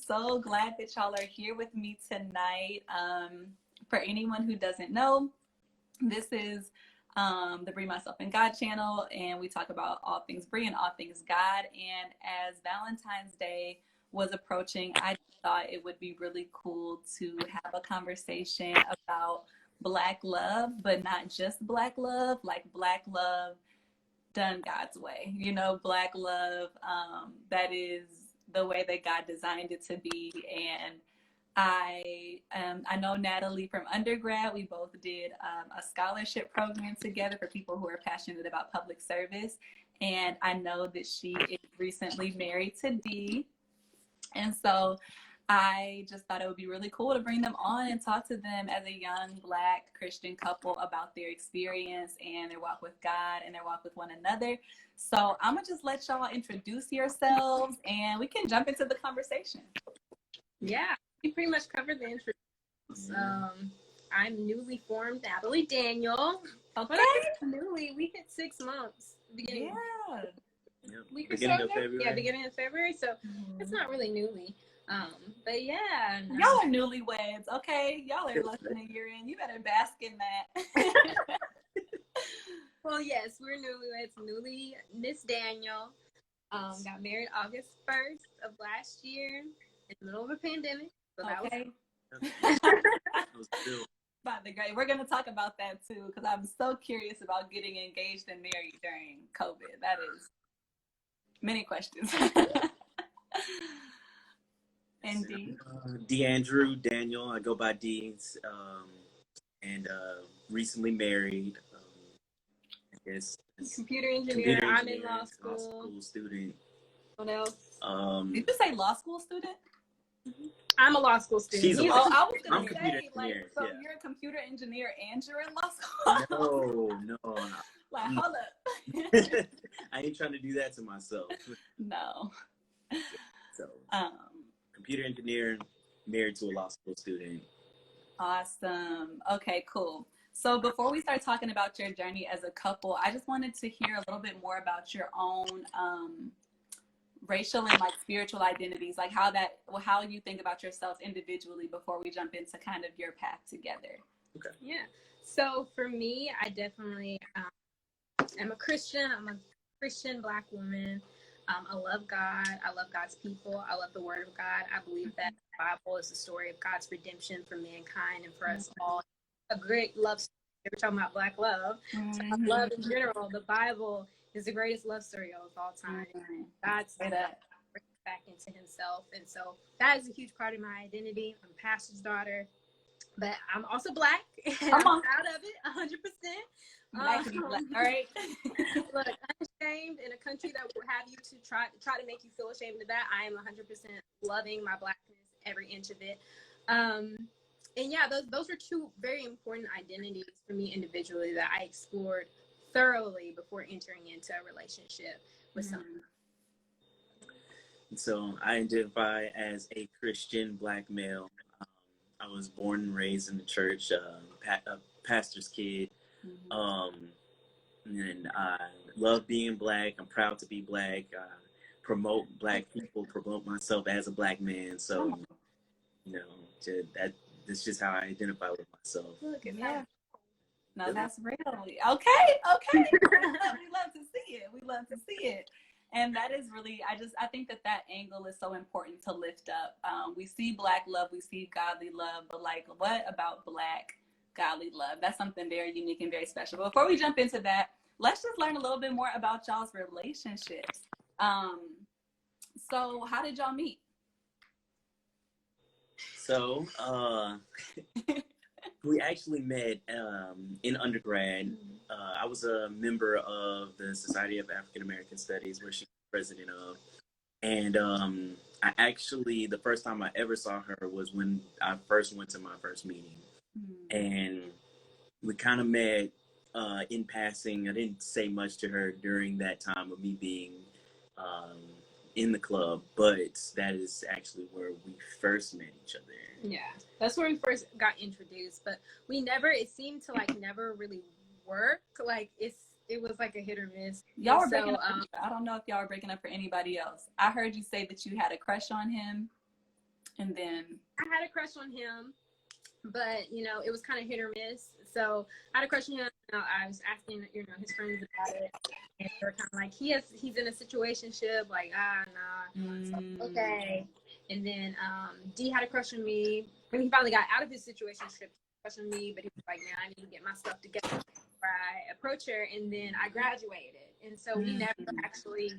so glad that y'all are here with me tonight. For anyone who doesn't know, this is the Brie Myself and God channel, and we talk about all things Brie and all things God. And as Valentine's Day was approaching, I thought it would be really cool to have a conversation about Black love, but not just Black love, like Black love done God's way. You know, Black love that is the way that God designed it to be. And I know Natalie from undergrad. We both did a scholarship program together for people who are passionate about public service. And I know that she is recently married to D. And so I just thought it would be really cool to bring them on and talk to them as a young Black Christian couple about their experience and their walk with God and their walk with one another. So I'm going to just let y'all introduce yourselves and we can jump into the conversation. Yeah, we pretty much covered the introductions. I'm newly formed Natalie Daniel. Okay. Newly, we hit 6 months. Beginning Beginning of February. Yeah, beginning of February. So it's not really newly. But yeah. Y'all are newlyweds, okay? Y'all are less than a year in. You better bask in that. Well, yes, we're newlyweds. Newly Miss Daniel. Got married August 1st of last year in the middle of a pandemic. So okay. By the great. We're going to talk about that too, because I'm so curious about getting engaged and married during COVID. That is many questions. And D? DeAndrew Daniel. I go by D. And recently married. I guess computer engineer. I'm in law school student. What else? Did you say law school student? Mm-hmm. I'm a law school student. I was going to say, like, so you're a computer engineer and you're in law school? No. Like, hold up. I ain't trying to do that to myself. No. So, computer engineer, married to a law school student. Awesome. Okay, cool. So before we start talking about your journey as a couple, I just wanted to hear a little bit more about your own racial and like spiritual identities, like how you think about yourself individually before we jump into kind of your path together. Okay. Yeah. So for me, I definitely am a Christian. I'm a Christian Black woman. I love God. I love God's people. I love the Word of God. I believe that the Bible is the story of God's redemption for mankind and for us all. A great love story. We're talking about Black love. So love in general. The Bible is the greatest love story of all time. God's back into Himself, and so that is a huge part of my identity. I'm a pastor's daughter, but I'm also Black, and I'm proud of it, 100%. Black, all right. Look, unashamed in a country that will have you to try to make you feel ashamed of that. I am 100% loving my Blackness, every inch of it. And yeah, those are two very important identities for me individually that I explored thoroughly before entering into a relationship with someone. So I identify as a Christian Black male. I was born and raised in the church, a pastor's kid. And I love being Black. I'm proud to be Black. Promote Black people, promote myself as a Black man. So, that's just how I identify with myself. Look at that. No, that's real. Okay. We love to see it. We love to see it. And that is really, I think that angle is so important to lift up. We see Black love, we see godly love, but like, what about Black godly love? That's something very unique and very special. But before we jump into that, let's just learn a little bit more about y'all's relationships. So how did y'all meet? So, we actually met in undergrad. I was a member of the Society of African American Studies, where she's president of. And I actually, the first time I ever saw her was when I first went to my first meeting. And we kind of met in passing. I didn't say much to her during that time of me being in the club, but that is actually where we first met each other. Yeah, that's where we first got introduced, but it seemed to like never really work. Like it was like a hit or miss. Y'all were breaking up. I don't know if y'all were breaking up for anybody else. I heard you say that you had a crush on him. And then I had a crush on him, but you know, it was kind of hit or miss. So I had a crush on him. You know, I was asking, you know, his friends about it, and they were kind of like, he's in a situationship, like nah. So, okay. And then D had a crush on me when he finally got out of his situationship. Crush on me, but he was like, "Man, I need to get my stuff together before I approach her." And then I graduated, and so we never actually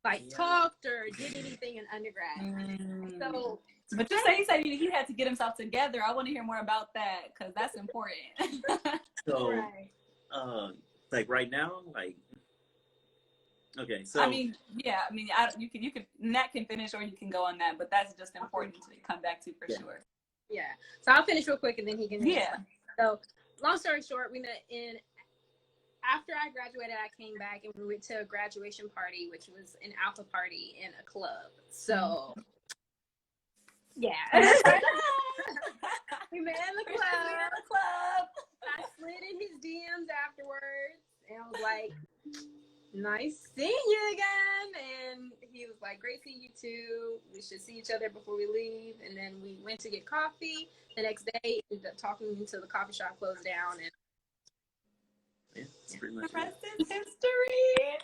like talked or did anything in undergrad. So, but you say he had to get himself together. I want to hear more about that because that's important. So, right. like right now, like, okay, so I mean, yeah, I mean, you can Nat can finish or you can go on that, but that's just important to come back to for sure. Yeah. So I'll finish real quick and then he can. Yeah. So long story short, we met after I graduated, I came back and we went to a graduation party, which was an alpha party in a club. So yeah. We met in the club. I slid in his DMs afterwards and I was like, nice seeing you again. And he was like, great seeing you too. We should see each other before we leave. And then we went to get coffee. The next day, ended up talking until the coffee shop closed down. And yeah, that's pretty much the rest is history.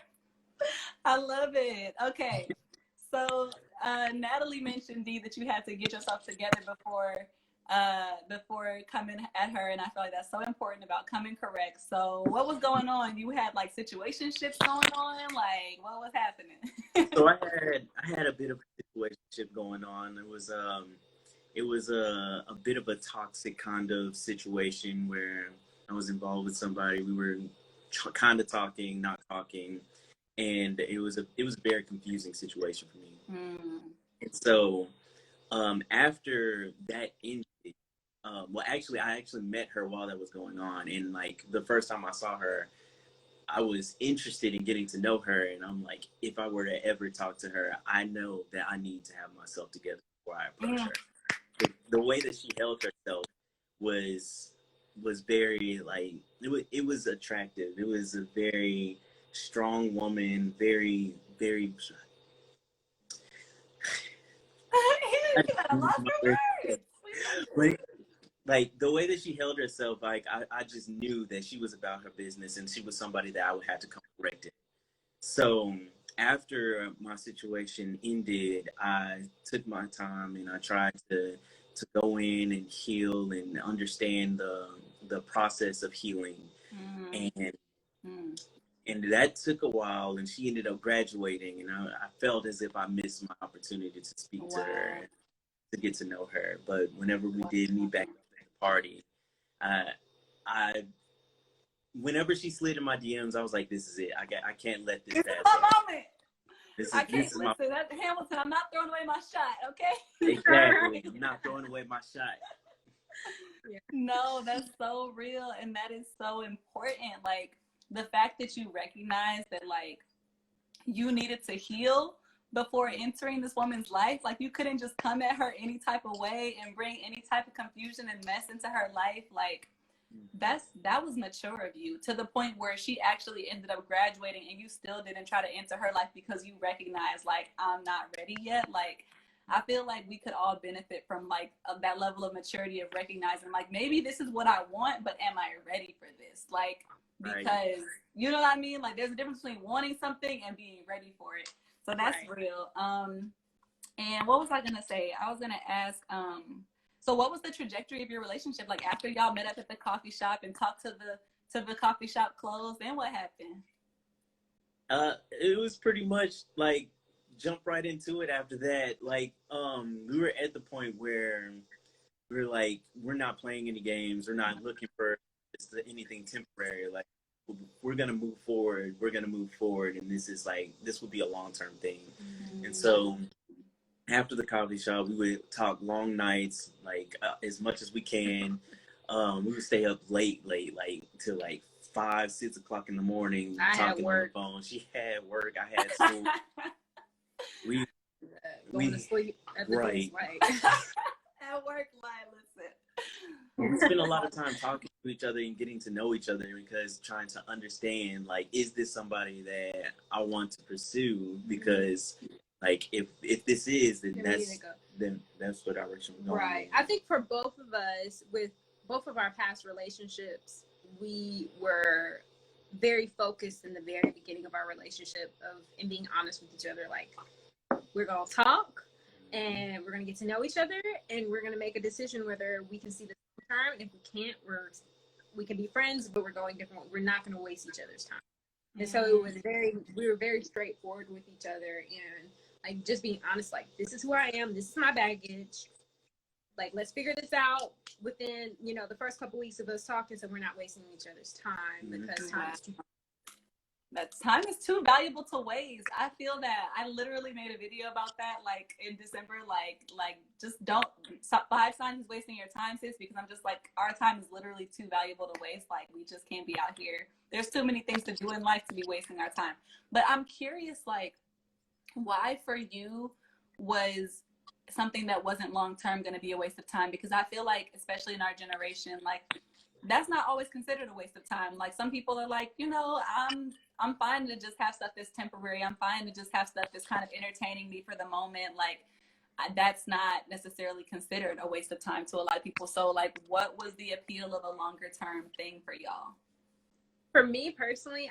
I love it. Okay. So Natalie mentioned, Dee, that you had to get yourself together before coming at her, and I feel like that's so important about coming correct. So what was going on? You had like situationships going on? Like what was happening? So I had a bit of a situationship going on. It was a bit of a toxic kind of situation where I was involved with somebody. We were kind of talking, not talking, and it was a very confusing situation for me. And so after that ended, well, actually, I actually met her while that was going on, and like the first time I saw her, I was interested in getting to know her, and I'm like, if I were to ever talk to her, I know that I need to have myself together before I approach her. The way that she held herself was very like it was attractive. It was a very strong woman, very very. I lost your words. Like the way that she held herself, like I just knew that she was about her business and she was somebody that I would have to come correct it. So after my situation ended, I took my time and I tried to go in and heal and understand the process of healing. And that took a while, and she ended up graduating, and I felt as if I missed my opportunity to speak to her, to get to know her. But whenever we did meet back at the party, whenever she slid in my DMs, I was like, "This is it. I can't let this pass." This is my moment. I can't listen. That's Hamilton. I'm not throwing away my shot. Okay. Exactly. I'm not throwing away my shot. Yeah. No, that's so real, and that is so important. Like the fact that you recognize that, like, you needed to heal before entering this woman's life. Like you couldn't just come at her any type of way and bring any type of confusion and mess into her life. Like that was mature of you, to the point where she actually ended up graduating and you still didn't try to enter her life because you recognize, like, I'm not ready yet. Like I feel like we could all benefit from like that level of maturity of recognizing, like, maybe this is what I want, but am I ready for this? Like, because you know what I mean? Like there's a difference between wanting something and being ready for it. So that's real. And what was I gonna say? I was gonna ask, so what was the trajectory of your relationship? Like after y'all met up at the coffee shop and talked to the coffee shop closed, then what happened? It was pretty much like jump right into it after that. Like, we were at the point where we were like, we're not playing any games. We're not looking for anything temporary. Like, we're going to move forward. We're going to move forward. And this will be a long-term thing. And so after the coffee shop, we would talk long nights, like as much as we can. We would stay up late, like till like 5, 6 o'clock in the morning, talking on the phone. She had work. I had school. Going to sleep at the right. At work, listen. We spend a lot of time talking to each other and getting to know each other, because trying to understand, like, is this somebody that I want to pursue? Because like if this is, then then that's the direction we're going. Right. I think for both of us, with both of our past relationships, we were very focused in the very beginning of our relationship and being honest with each other. Like, we're going to talk and we're going to get to know each other, and we're going to make a decision whether we can see the term. If we can't, we can be friends, but we're going different. We're not going to waste each other's time. And so we were very straightforward with each other, and like just being honest, like, this is who I am, this is my baggage. Like, let's figure this out within, the first couple weeks of us talking, so we're not wasting each other's time, because time is too valuable to waste. I feel that. I literally made a video about that, like, in December, like just don't stop 5 signs is wasting your time, sis, because I'm just like, our time is literally too valuable to waste. Like, we just can't be out here. There's too many things to do in life to be wasting our time. But I'm curious, like, why for you was something that wasn't long-term going to be a waste of time? Because I feel like, especially in our generation, like, that's not always considered a waste of time. Like, some people are like, I'm fine to just have stuff that's temporary. I'm fine to just have stuff that's kind of entertaining me for the moment. Like, that's not necessarily considered a waste of time to a lot of people. So, like, what was the appeal of a longer-term thing for y'all? For me personally,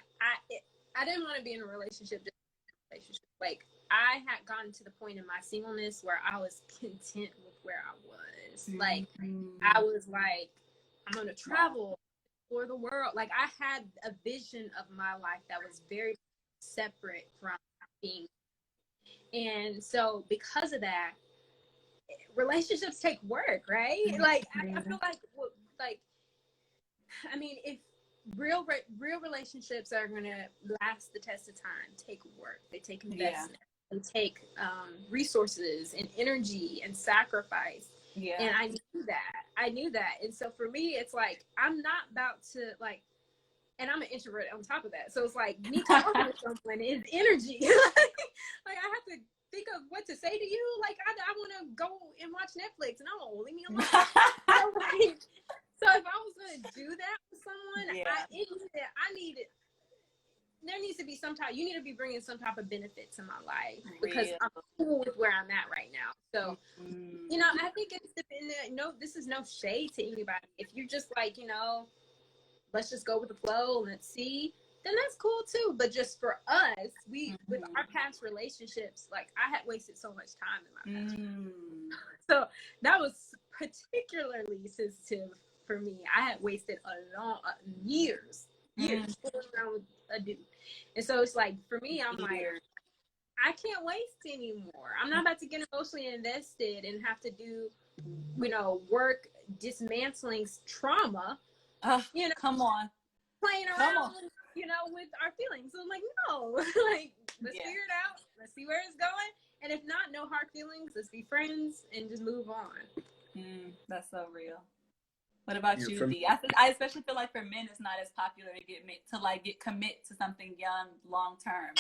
I didn't want to be in a relationship. Like, I had gotten to the point in my singleness where I was content with where I was. Like, I was like, I'm going to travel for the world. Like, I had a vision of my life that was very separate from being. And so because of that, relationships take work, right? Like, I feel like, I mean, if real relationships are going to last the test of time, take work, they take investment, they take resources and energy and sacrifice. Yeah. And I knew that. And so for me, it's like, I'm not about to, like, and I'm an introvert on top of that. So it's like, me talking to someone is energy. Like, I have to think of what to say to you. Like, I want to go and watch Netflix, and leave me alone. So if I was going to do that with someone, there needs to be you need to be bringing some type of benefit to my life, because I'm cool with where I'm at right now. So, I think it's this is no shade to anybody. If you're just like, let's just go with the flow, let's see, then that's cool too. But just for us, with our past relationships, like, I had wasted so much time in my past relationship. So that was particularly sensitive for me. I had wasted years fooling around with a dude. And so it's like, for me, I'm like, I can't waste anymore. I'm not about to get emotionally invested and have to do, work dismantling trauma. Come on. Playing around, with our feelings. So I'm like, no, like, let's figure it out. Let's see where it's going. And if not, no hard feelings. Let's be friends and just move on. That's so real. What about you, D? I especially feel like for men, it's not as popular to get commit to something young, long term.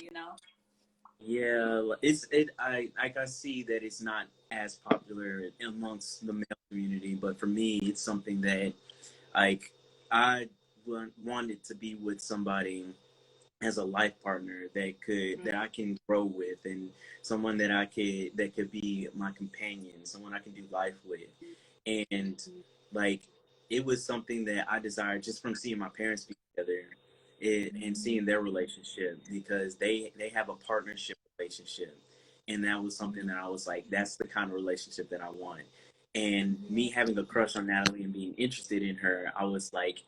Yeah, I see that it's not as popular amongst the male community, but for me, it's something that, like, I wanted to be with somebody as a life partner that I can grow with, and someone that could be my companion, someone I can do life with, and like, it was something that I desired just from seeing my parents be together and seeing their relationship, because they have a partnership relationship, and that was something that I was like, that's the kind of relationship that I want. And me having a crush on Natalie and being interested in her, I was like,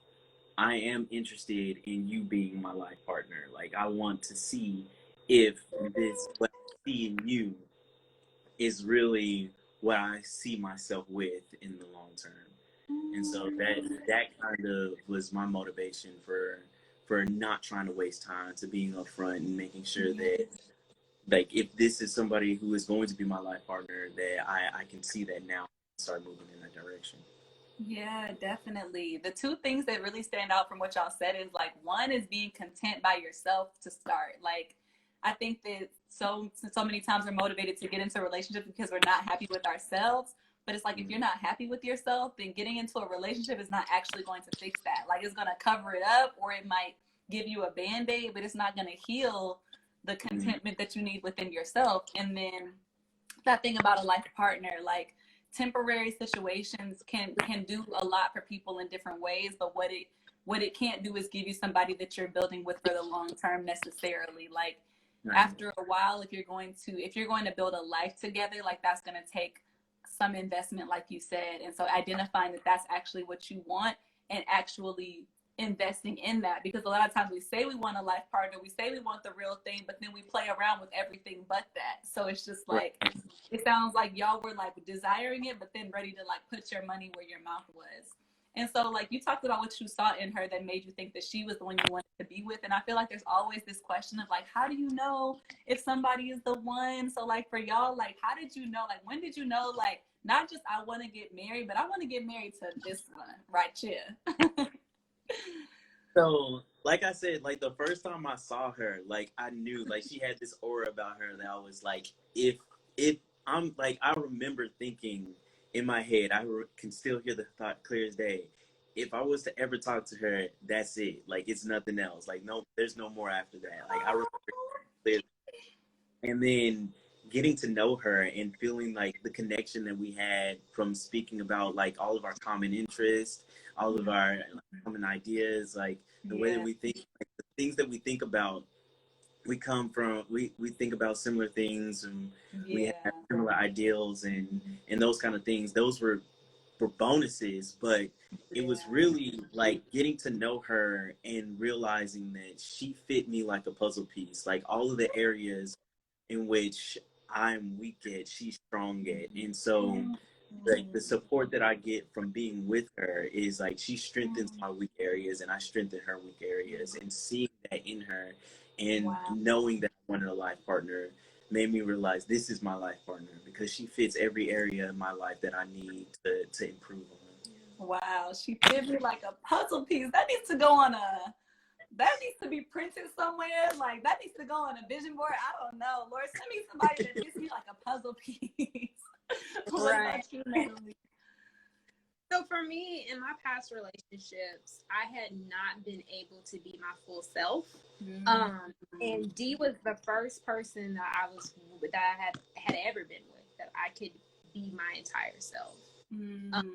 I am interested in you being my life partner. Like, I want to see if what I see in you is really what I see myself with in the long term. And so that kind of was my motivation for not trying to waste time, to being upfront and making sure that, like, if this is somebody who is going to be my life partner, that I can see that now and start moving in that direction. Yeah, definitely. The two things that really stand out from what y'all said is, like, one is being content by yourself to start. Like, I think that so many times we're motivated to get into a relationship because we're not happy with ourselves. But it's like, if you're not happy with yourself, then getting into a relationship is not actually going to fix that. Like, it's going to cover it up, or it might give you a Band-Aid, but it's not going to heal the contentment that you need within yourself. And then that thing about a life partner. Like, temporary situations can do a lot for people in different ways, but what it can't do is give you somebody that you're building with for the long term necessarily. Like, after a while, if you're going to build a life together, like, that's going to take some investment, like you said. And so identifying that that's actually what you want and actually investing in that, because a lot of times we say we want a life partner, we say we want the real thing, but then we play around with everything but that. So it's just like, it sounds like y'all were like desiring it, but then ready to like put your money where your mouth was. And so, like, you talked about what you saw in her that made you think that she was the one you wanted to be with. And I feel like there's always this question of, like, how do you know if somebody is the one? So, like, for y'all, like, how did you know? Like, when did you know, like, not just I want to get married, but I want to get married to this one right here? So, like I said, like, the first time I saw her, like, I knew, like, she had this aura about her that I was like, if I'm, like, I remember thinking in my head, can still hear the thought clear as day. If I was to ever talk to her, that's it. Like, it's nothing else. Like, no, there's no more after that. Like, I remember clearly. And then getting to know her and feeling like the connection that we had from speaking about like all of our common interests, all of our common ideas, like the way that we think, like, the things that we think about, we think about similar things, and we have similar ideals and those kind of things. Those were bonuses, but it was really like getting to know her and realizing that she fit me like a puzzle piece. Like, all of the areas in which I'm weak at, she's strong at. And so like the support that I get from being with her is like she strengthens my weak areas and I strengthen her weak areas. And seeing that in her and knowing that I wanted a life partner made me realize this is my life partner, because she fits every area in my life that I need to improve on. Wow, she fit me like a puzzle piece. That needs to be printed somewhere. Like, that needs to go on a vision board. I don't know. Lord, send me somebody that fits me like a puzzle piece. What about you, Natalie? So for me, in my past relationships, I had not been able to be my full self. And D was the first person that I had ever been with that I could be my entire self. And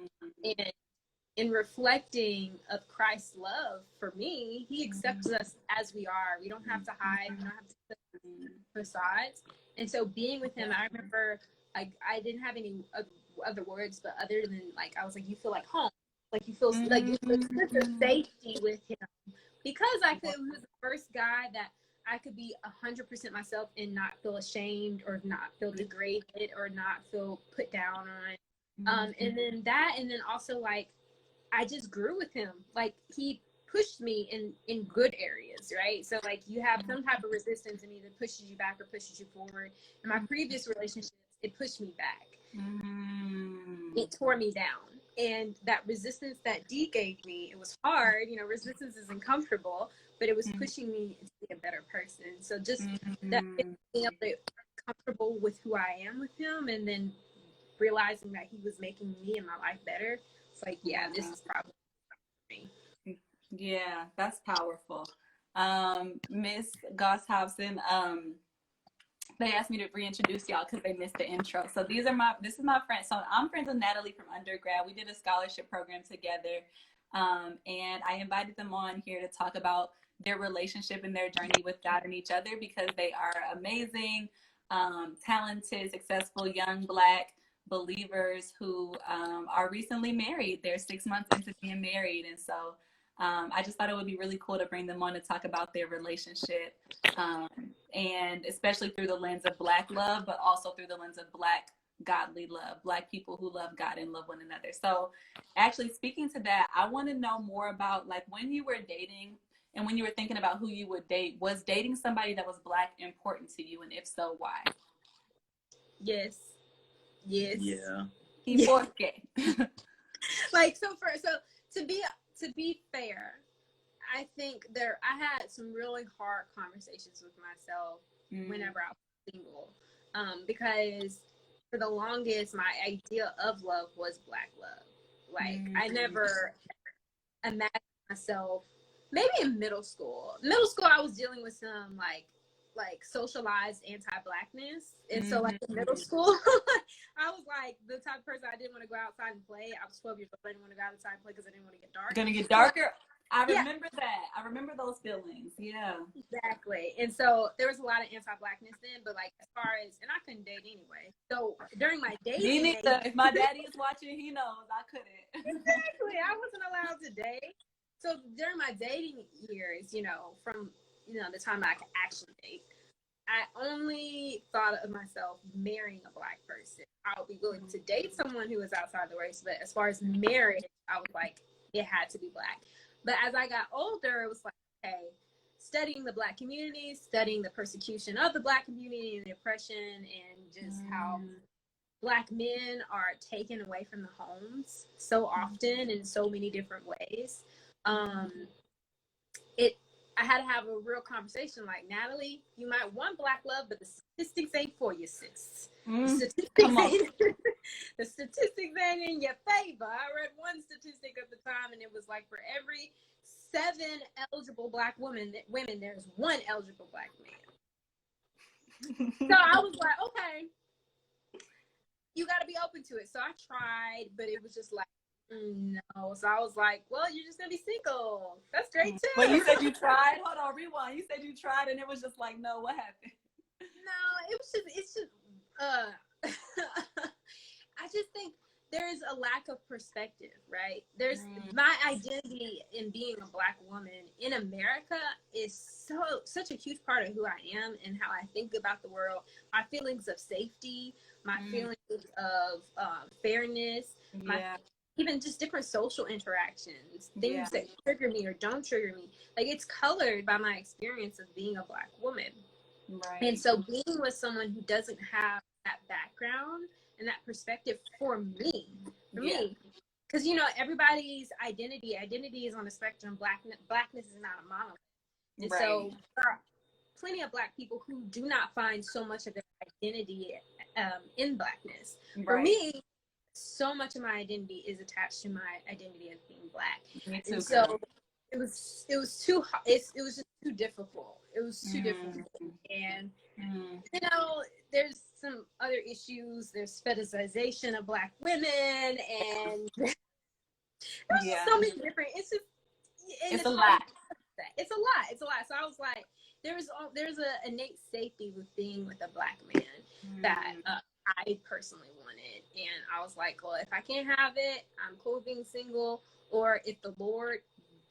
in reflecting of Christ's love for me, he accepts us as we are. We don't have to hide. We don't have to put facades. And so being with him, I remember I didn't have any other words, but other than like, I was like, you feel like home. Like, you feel like you feel a sense of safety with him, because he was the first guy that I could be 100% myself and not feel ashamed or not feel degraded or not feel put down on. And then also like, I just grew with him. Like, he pushed me in good areas, right? So like, you have some type of resistance and either pushes you back or pushes you forward. In my previous relationships, it pushed me back. It tore me down. And that resistance that D gave me, it was hard. You know, resistance isn't comfortable, but it was pushing me to be a better person. So just that being able to be comfortable with who I am with him, and then realizing that he was making me and my life better. It's like, yeah, this is probably me. Yeah, that's powerful. Miss Goss Hobson, they asked me to reintroduce y'all because they missed the intro. So this is my friend. So I'm friends with Natalie from undergrad. We did a scholarship program together. And I invited them on here to talk about their relationship and their journey with God and each other, because they are amazing, talented, successful, young Black believers who are recently married. They're 6 months into being married. And so I just thought it would be really cool to bring them on to talk about their relationship, and especially through the lens of Black love, but also through the lens of Black godly love, Black people who love God and love one another. So actually, speaking to that, I want to know more about, like, when you were dating and when you were thinking about who you would date, was dating somebody that was Black important to you? And if so, why? Yes. Yeah. Like, so to be fair, I think I had some really hard conversations with myself whenever I was single, because for the longest, my idea of love was Black love. Like, I never imagined myself, maybe in middle school. I was dealing with some like like socialized anti-blackness. And so like in middle school, I was like the type of person, I didn't want to go outside and play. I was 12 years old. I didn't want to go outside and play because I didn't want to get dark. Gonna get darker. I remember that. I remember those feelings. Yeah. Exactly. And so there was a lot of anti-blackness then, but like as far as, and I couldn't date anyway. So during my dating Me neither. If my daddy is watching, he knows I couldn't. Exactly. I wasn't allowed to date. So during my dating years, you know, from, you know, the time I could actually date, I only thought of myself marrying a Black person. I would be willing to date someone who was outside the race, but as far as marriage, I was like, it had to be Black. But as I got older, it was like, okay, studying the Black community, studying the persecution of the Black community and the oppression, and just how Black men are taken away from the homes so often in so many different ways. I had to have a real conversation like, Natalie, you might want Black love, but the statistics ain't for you, sis. The statistics ain't in your favor. I read one statistic at the time, and it was like for every 7 eligible Black women, there's 1 eligible Black man. So I was like, okay, you got to be open to it. So I tried, but it was just like, no. So I was like, well, you're just gonna be single. That's great too. But you said you tried. Hold on, rewind. You said you tried, and it was just like, no. What happened? No, it's just I just think there's a lack of perspective, right? There's my identity in being a Black woman in America is such a huge part of who I am and how I think about the world. My feelings of safety, my feelings of fairness, even just different social interactions, things that trigger me or don't trigger me. Like, it's colored by my experience of being a Black woman. Right. And so being with someone who doesn't have that background and that perspective for me, because, you know, everybody's identity is on the spectrum. Blackness is not a monolith. And so there are plenty of Black people who do not find so much of their identity in Blackness. For me, so much of my identity is attached to my identity as being Black. Me too, and so it was too hard. It was just too difficult. It was too difficult. And you know, there's some other issues. There's fetishization of Black women, and there's so many different. It's just it's a lot. It's a lot. So I was like, there's a innate safety with being with a Black man that I personally wanted. And I was like, well, if I can't have it, I'm cool being single. Or if the Lord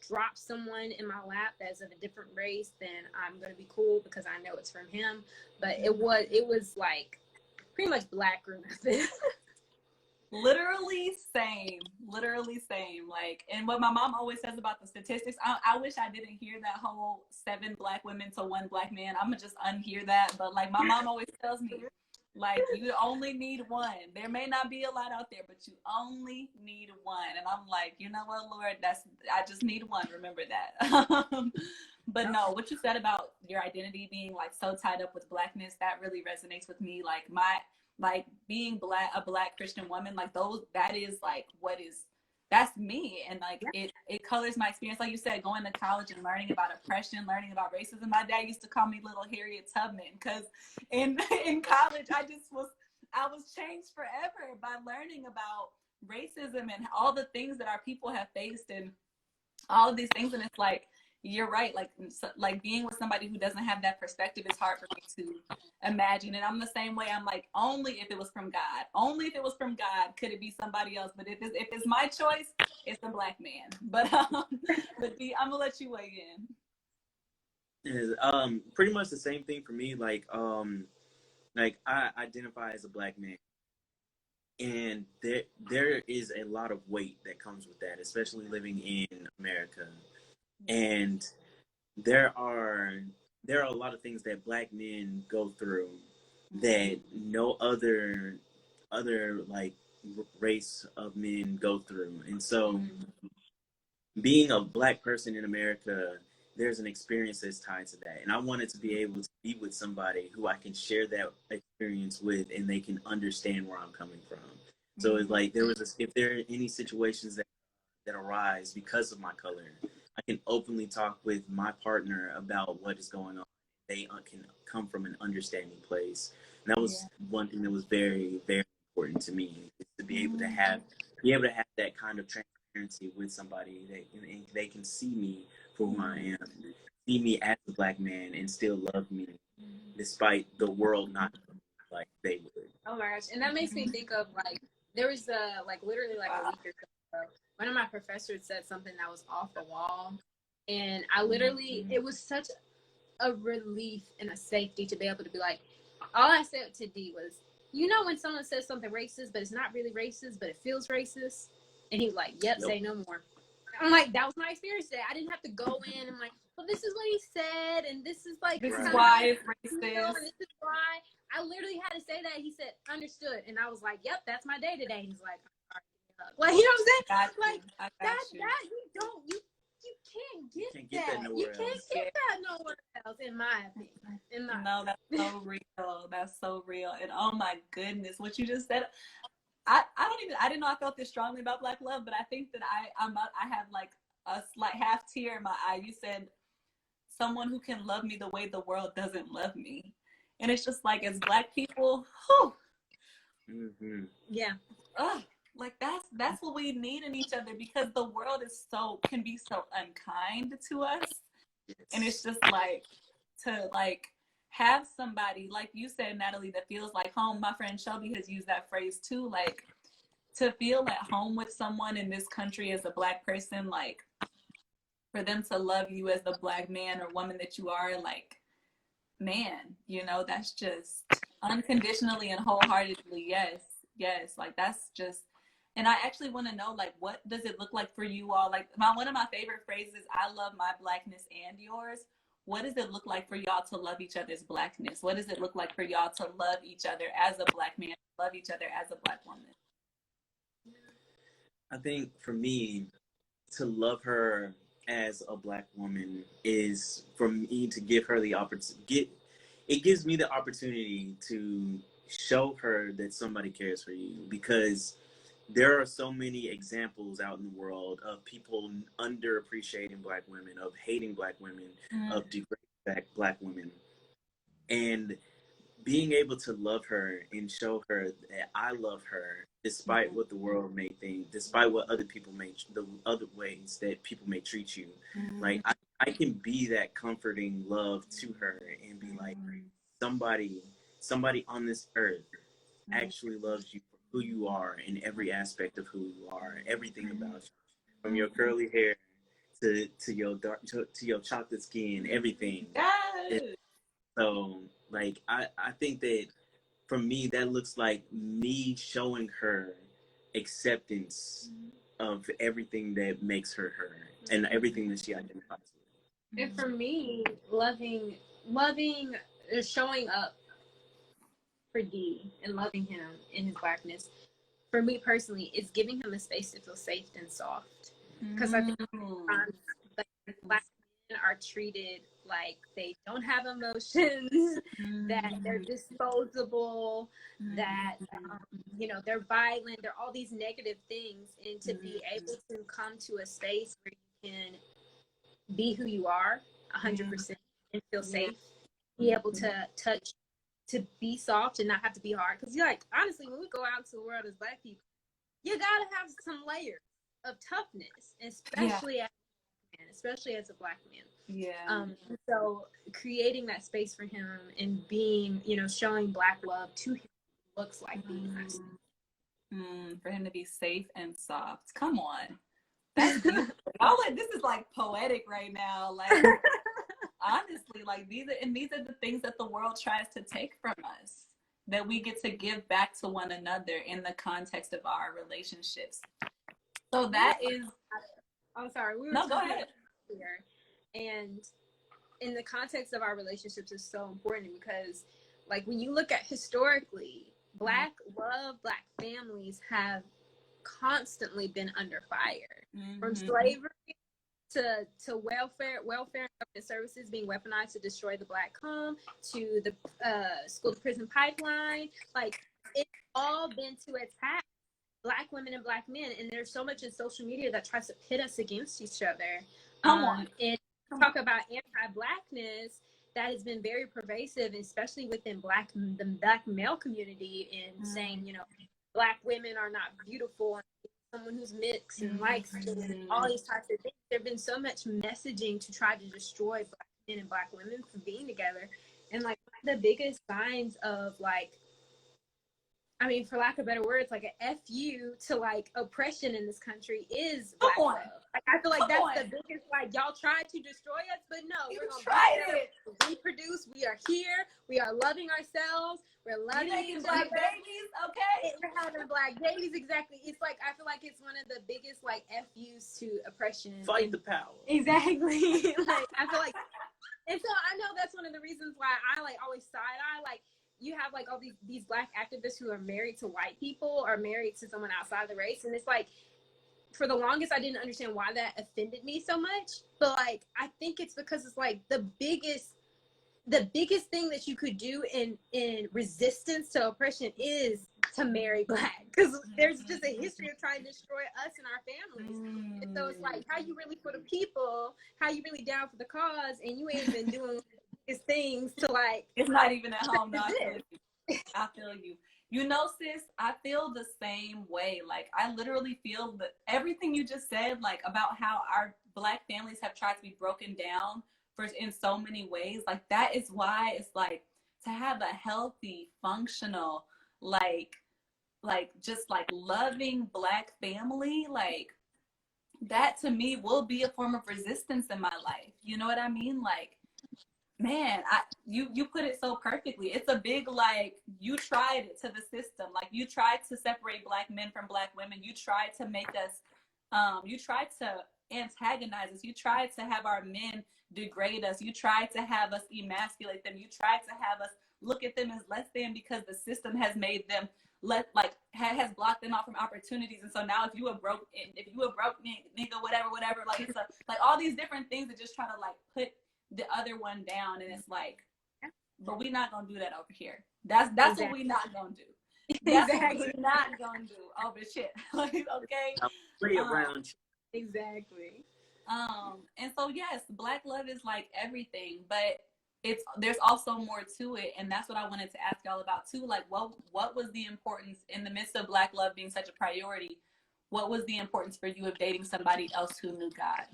drops someone in my lap that's of a different race, then I'm going to be cool because I know it's from him. But it was like pretty much Black or nothing. Literally same. Like, and what my mom always says about the statistics, I wish I didn't hear that whole 7 Black women to 1 Black man. I'm gonna just unhear that. But like, my mom always tells me, like, you only need 1. There may not be a lot out there, but you only need 1. And I'm like, you know what, Lord, I just need 1. Remember that. But no, what you said about your identity being like so tied up with Blackness, that really resonates with me. Like being a Black Christian woman, like that is like that's me. And like it colors my experience. Like you said, going to college and learning about oppression, learning about racism. My dad used to call me little Harriet Tubman because in college I was changed forever by learning about racism and all the things that our people have faced and all of these things. And it's like, you're right. Like being with somebody who doesn't have that perspective is hard for me to imagine. And I'm the same way. I'm like, only if it was from God. Only if it was from God could it be somebody else. But if it's my choice, it's a Black man. But D, I'm gonna let you weigh in. Pretty much the same thing for me. Like I identify as a Black man, and there is a lot of weight that comes with that, especially living in America. And there are a lot of things that Black men go through that no other like race of men go through. And so being a Black person in America, there's an experience that's tied to that. And I wanted to be able to be with somebody who I can share that experience with and they can understand where I'm coming from. So it's like if there are any situations that arise because of my color, I can openly talk with my partner about what is going on. they can come from an understanding place. And that was one thing that was very, very important to me, is to be able to have that kind of transparency with somebody and they can see me for who I am, see me as a Black man, and still love me despite the world not like they would. Oh my gosh. And that makes me think of, like, there was literally a week or so ago, one of my professors said something that was off the wall. And I literally, it was such a relief and a safety to be able to be like, all I said to D was, you know, when someone says something racist, but it's not really racist, but it feels racist? And he was like, yep, say no more. I'm like, that was my experience today. I didn't have to go in and like, well, this is what he said, and this is like, this is why it's racist. And this is why. I literally had to say that. He said, understood. And I was like, yep, that's my day today. He's like, like, you know what I'm saying? Like, that you can't get that. You can't get that nowhere else, in my opinion. No, that's so real. That's so real. And oh my goodness, what you just said. I didn't know I felt this strongly about Black love, but I think that I have like a slight half tear in my eye. You said someone who can love me the way the world doesn't love me. And it's just like, as Black people, yeah. Like that's what we need in each other, because the world can be so unkind to us. And it's just like, to like have somebody, like you said, Natalie, that feels like home. My friend Shelby has used that phrase too, like to feel at home with someone in this country as a Black person, like for them to love you as the Black man or woman that you are, like, man, you know, that's just unconditionally and wholeheartedly, yes, like that's just. And I actually want to know, like, what does it look like for you all? Like, one of my favorite phrases, I love my Blackness and yours. What does it look like for y'all to love each other's Blackness? What does it look like for y'all to love each other as a Black man, love each other as a Black woman? I think for me, to love her as a Black woman is for me to give her the opportunity. It gives me the opportunity to show her that somebody cares for you, because there are so many examples out in the world of people underappreciating Black women, of hating Black women, of degrading Black women. And being able to love her and show her that I love her, despite what the world may think, despite what other people the other ways that people may treat you. Like, I can be that comforting love to her and be like, somebody on this earth actually loves you for who you are, in every aspect of who you are, everything about you, from your curly hair to your dark to your chocolate skin, everything. Yes. So, like, I think that for me, that looks like me showing her acceptance of everything that makes her her, and everything that she identifies with. And for me, loving, showing up for D and loving him in his Blackness, for me personally, is giving him a space to feel safe and soft. Because I think Black men are treated like they don't have emotions, that they're disposable, that you know, they're violent, they're all these negative things. And to be able to come to a space where you can be who you are 100% and feel safe, be able to touch, to be soft and not have to be hard. Because, like, honestly, when we go out to the world as Black people, you gotta have some layers of toughness, especially as a Black man. So creating that space for him and being, you know, showing Black love to him looks like being nice. For him to be safe and soft. Come on. That's beautiful. This is like poetic right now. Like, honestly, like these are the things that the world tries to take from us, that we get to give back to one another in the context of our relationships. So that is. I'm sorry. No, go ahead. Here. And in the context of our relationships is so important, because, like, when you look at historically, Black love, Black families have constantly been under fire, from slavery to welfare and government services being weaponized to destroy the Black home, to the school to prison pipeline. Like, it's all been to attack Black women and Black men, and there's so much in social media that tries to pit us against each other. And talk about anti-Blackness, that has been very pervasive, especially within the black male community, in saying, you know, black women are not beautiful, and someone who's mixed and likes and all these types of things. There's been so much messaging to try to destroy black men and black women from being together. And like the biggest signs of like, I mean, for lack of better words, like a FU to like oppression in this country is black love. Like, I feel like that's the biggest, like, y'all tried to destroy us, but no, we're going to reproduce. We are here. We are loving ourselves. We're loving each black babies, okay? We're having black babies, exactly. It's like, I feel like it's one of the biggest, like, FUs to oppression. Fight the power. Exactly. Like, I feel like, and so I know that's one of the reasons why I, like, always side-eye, like, you have like all these black activists who are married to white people or married to someone outside the race. And it's like, for the longest, I didn't understand why that offended me so much. But like, I think it's because it's like the biggest thing that you could do in resistance to oppression is to marry black. Because there's just a history of trying to destroy us and our families. And so it's like, how you really for the people, how you really down for the cause, and you ain't even doing things to like, it's not even at home. No, I feel you. You know, sis, I feel the same way. Like, I literally feel that everything you just said, like about how our black families have tried to be broken down in so many ways. Like, that is why it's like to have a healthy, functional, like just like loving black family, like that to me will be a form of resistance in my life. You know what I mean? Like, man, you put it so perfectly. It's a big, like, you tried it to the system. Like, you tried to separate black men from black women. You tried to make us, you tried to antagonize us. You tried to have our men degrade us. You tried to have us emasculate them. You tried to have us look at them as less than because the system has made them has blocked them out from opportunities. And so now if you a broke nigga, whatever, like it's like all these different things that just try to like put the other one down, and it's like, but we not gonna do that over here. That's exactly what we not gonna do. That's exactly what we not gonna do over shit. Like, okay. Around. Exactly. And so yes, black love is like everything, but there's also more to it, and that's what I wanted to ask y'all about too. Like, what was the importance in the midst of black love being such a priority? What was the importance for you of dating somebody else who knew God?